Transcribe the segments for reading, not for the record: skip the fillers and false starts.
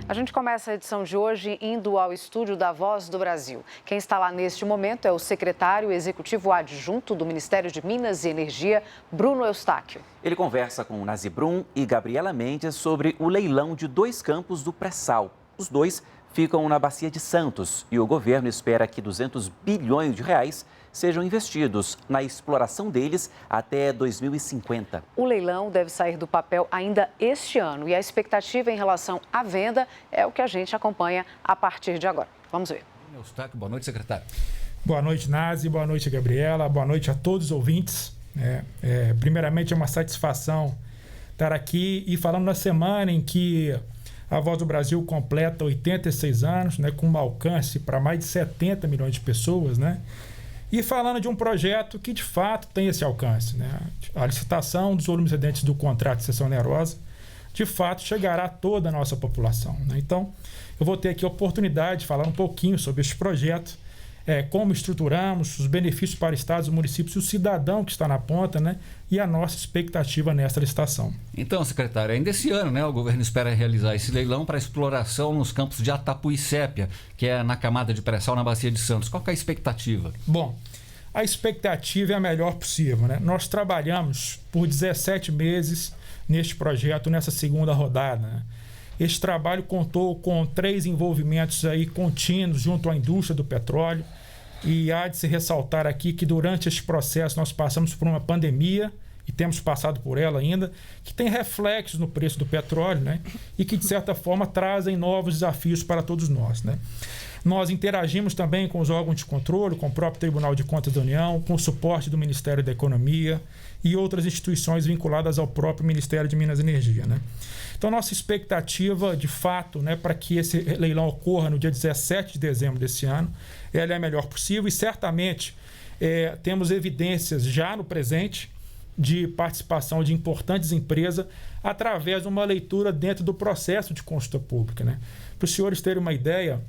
A gente começa a edição de hoje indo ao estúdio da Voz do Brasil. Quem está lá neste momento é o secretário executivo adjunto do Ministério de Minas e Energia, Bruno Eustáquio. Ele conversa com Nazi Brum e Gabriela Mendes sobre o leilão de 2 campos do pré-sal. Os 2 ficam na Bacia de Santos e o governo espera que 200 bilhões de reais sejam investidos na exploração deles até 2050. O leilão deve sair do papel ainda este ano e a expectativa em relação à venda é o que a gente acompanha a partir de agora. Vamos ver. Boa noite, secretário. Boa noite, Nazi. Boa noite, Gabriela. Boa noite a todos os ouvintes. Primeiramente, é uma satisfação estar aqui e falando na semana em que a Voz do Brasil completa 86 anos, com um alcance para mais de 70 milhões de pessoas, E falando de um projeto que, de fato, tem esse alcance, A licitação dos volumes excedentes do contrato de cessão onerosa, de fato, chegará a toda a nossa população, Então, eu vou ter aqui a oportunidade de falar um pouquinho sobre este projeto, como estruturamos, os benefícios para estados e municípios e o cidadão que está na ponta, e a nossa expectativa nessa licitação. Então, secretário, ainda esse ano, o governo espera realizar esse leilão para exploração nos campos de Atapu e Sépia, que é na camada de pré-sal na Bacia de Santos. Qual que é a expectativa? Bom, a expectativa é a melhor possível, Nós trabalhamos por 17 meses neste projeto, nessa segunda rodada, Este trabalho contou com 3 envolvimentos aí contínuos junto à indústria do petróleo. E há de se ressaltar aqui que durante este processo nós passamos por uma pandemia, e temos passado por ela ainda, que tem reflexos no preço do petróleo, E que, de certa forma, trazem novos desafios para todos nós, Nós interagimos também com os órgãos de controle, com o próprio Tribunal de Contas da União, com o suporte do Ministério da Economia e outras instituições vinculadas ao próprio Ministério de Minas e Energia, Então, nossa expectativa, de fato, para que esse leilão ocorra no dia 17 de dezembro desse ano, ela é a melhor possível e, certamente, temos evidências já no presente de participação de importantes empresas através de uma leitura dentro do processo de consulta pública, Para os senhores terem uma ideia,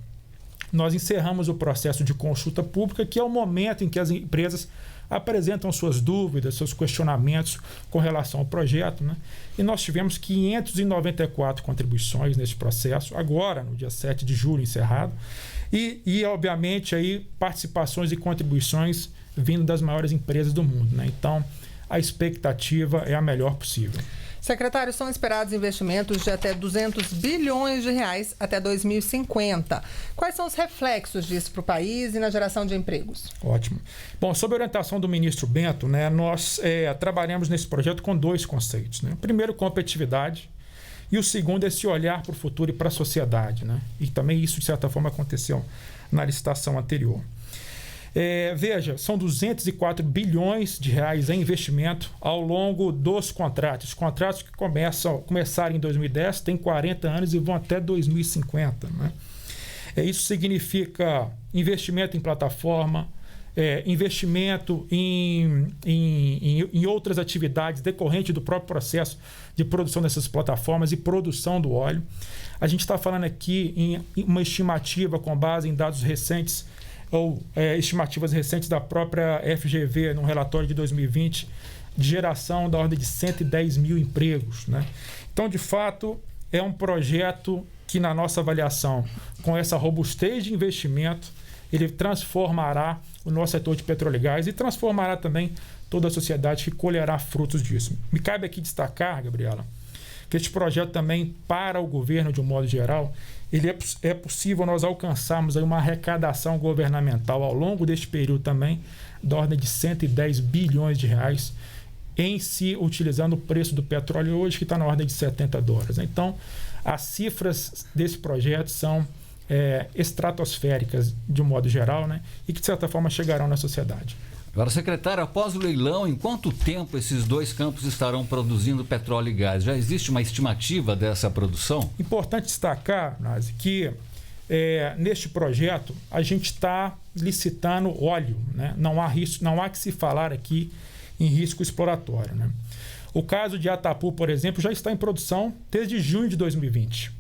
nós encerramos o processo de consulta pública, que é o momento em que as empresas apresentam suas dúvidas, seus questionamentos com relação ao projeto, E nós tivemos 594 contribuições nesse processo, agora, no dia 7 de julho, encerrado, e obviamente, aí, participações e contribuições vindo das maiores empresas do mundo, Então, a expectativa é a melhor possível. Secretário, são esperados investimentos de até 200 bilhões de reais até 2050. Quais são os reflexos disso para o país e na geração de empregos? Ótimo. Bom, sob a orientação do ministro Bento, nós trabalhamos nesse projeto com 2 conceitos. O primeiro, competitividade, e o segundo, esse olhar para o futuro e para a sociedade. E também isso, de certa forma, aconteceu na licitação anterior. Veja, são 204 bilhões de reais em investimento ao longo dos contratos. Os contratos que começaram em 2010, têm 40 anos e vão até 2050. Isso significa investimento em plataforma, investimento em outras atividades decorrentes do próprio processo de produção dessas plataformas e produção do óleo. A gente está falando aqui em uma estimativa com base em dados recentes ou estimativas recentes da própria FGV, num relatório de 2020, de geração da ordem de 110 mil empregos. Então, de fato, é um projeto que, na nossa avaliação, com essa robustez de investimento, ele transformará o nosso setor de petróleo e gás e transformará também toda a sociedade que colherá frutos disso. Me cabe aqui destacar, Gabriela, que este projeto também, para o governo de um modo geral, é possível nós alcançarmos aí uma arrecadação governamental ao longo deste período também, da ordem de 110 bilhões de reais, em si utilizando o preço do petróleo hoje, que está na ordem de $70. Então, as cifras desse projeto são estratosféricas de um modo geral, e que de certa forma chegarão na sociedade. Agora, secretário, após o leilão, em quanto tempo esses 2 campos estarão produzindo petróleo e gás? Já existe uma estimativa dessa produção? Importante destacar, Nazi, que neste projeto a gente está licitando óleo, Não há risco, não há que se falar aqui em risco exploratório, O caso de Atapu, por exemplo, já está em produção desde junho de 2020,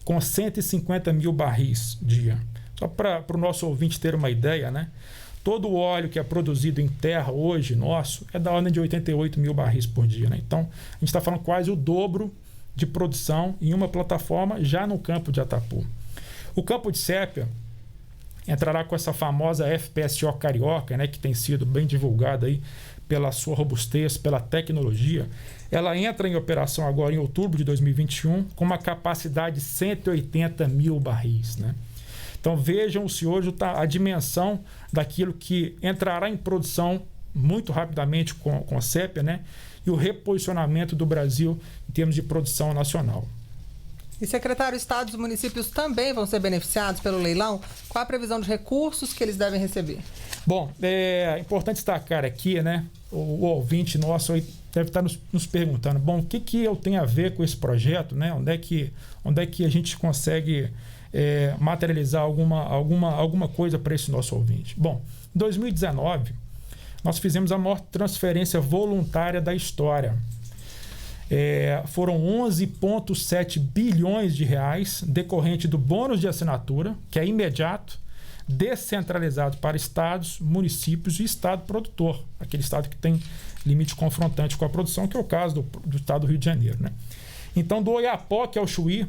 com 150 mil barris dia. Só para o nosso ouvinte ter uma ideia, todo o óleo que é produzido em terra hoje, nosso, é da ordem de 88 mil barris por dia. Então, a gente está falando quase o dobro de produção em uma plataforma já no campo de Atapu. O campo de sépia entrará com essa famosa FPSO Carioca, né, que tem sido bem divulgada aí pela sua robustez, pela tecnologia. Ela entra em operação agora em outubro de 2021 com uma capacidade de 180 mil barris, né? Então vejam, senhores, a dimensão daquilo que entrará em produção muito rapidamente com a sépia, né? E o reposicionamento do Brasil em termos de produção nacional. E, secretário, estados e municípios também vão ser beneficiados pelo leilão? Qual a previsão de recursos que eles devem receber? Bom, é importante destacar aqui, né? O ouvinte nosso aí deve estar nos perguntando, bom, o que eu tenho a ver com esse projeto, né? Onde é que a gente consegue materializar alguma coisa para esse nosso ouvinte? Bom, em 2019, nós fizemos a maior transferência voluntária da história. Foram 11,7 bilhões de reais decorrente do bônus de assinatura, que é imediato, descentralizado para estados, municípios e estado produtor, aquele estado que tem limite confrontante com a produção, que é o caso do estado do Rio de Janeiro, né? Então, do Oiapoque ao Chuí,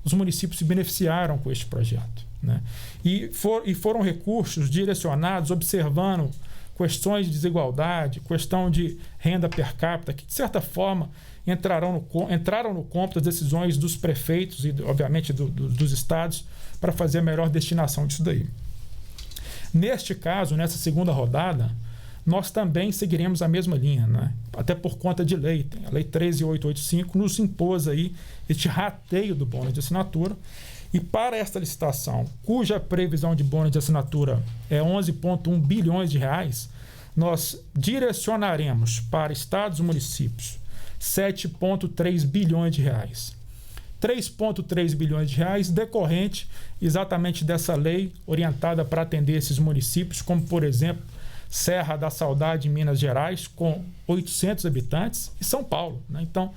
os municípios se beneficiaram com este projeto, né? E foram recursos direcionados observando questões de desigualdade, questão de renda per capita, que de certa forma entraram no cômputo das decisões dos prefeitos e, obviamente, dos estados para fazer a melhor destinação disso daí. Neste caso, nessa segunda rodada, nós também seguiremos a mesma linha, né? Até por conta de lei. A Lei 13.885 nos impôs aí este rateio do bônus de assinatura. E para esta licitação, cuja previsão de bônus de assinatura é 11,1 bilhões de reais, nós direcionaremos para estados e municípios 7,3 bilhões de reais. 3,3 bilhões de reais decorrente exatamente dessa lei orientada para atender esses municípios, como, por exemplo, Serra da Saudade, em Minas Gerais, com 800 habitantes, e São Paulo, né? Então,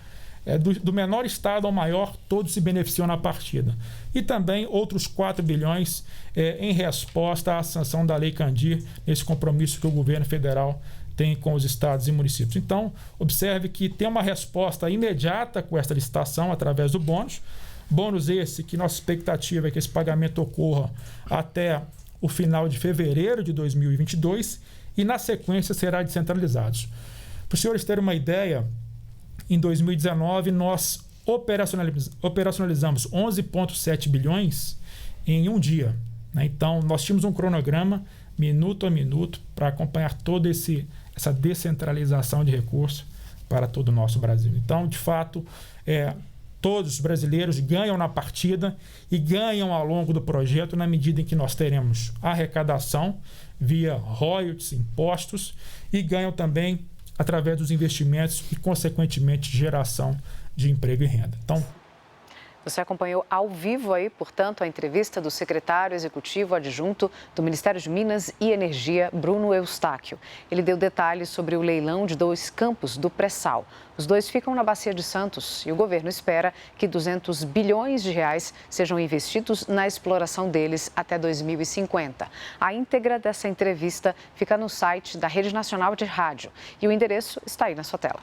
do menor estado ao maior, todos se beneficiam na partida. E também outros 4 bilhões em resposta à sanção da Lei Candir, esse compromisso que o governo federal tem com os estados e municípios. Então, observe que tem uma resposta imediata com esta licitação através do bônus. Bônus esse que nossa expectativa é que esse pagamento ocorra até o final de fevereiro de 2022 e, na sequência, será descentralizado. Para os senhores terem uma ideia, em 2019, nós operacionalizamos 11,7 bilhões em um dia, né? Então, nós tínhamos um cronograma, minuto a minuto, para acompanhar toda essa descentralização de recursos para todo o nosso Brasil. Então, de fato, todos os brasileiros ganham na partida e ganham ao longo do projeto na medida em que nós teremos arrecadação via royalties, impostos, e ganham também através dos investimentos e, consequentemente, geração de emprego e renda. Então, você acompanhou ao vivo aí, portanto, a entrevista do secretário executivo adjunto do Ministério de Minas e Energia, Bruno Eustáquio. Ele deu detalhes sobre o leilão de 2 campos do pré-sal. Os 2 ficam na Bacia de Santos e o governo espera que 200 bilhões de reais sejam investidos na exploração deles até 2050. A íntegra dessa entrevista fica no site da Rede Nacional de Rádio e o endereço está aí na sua tela.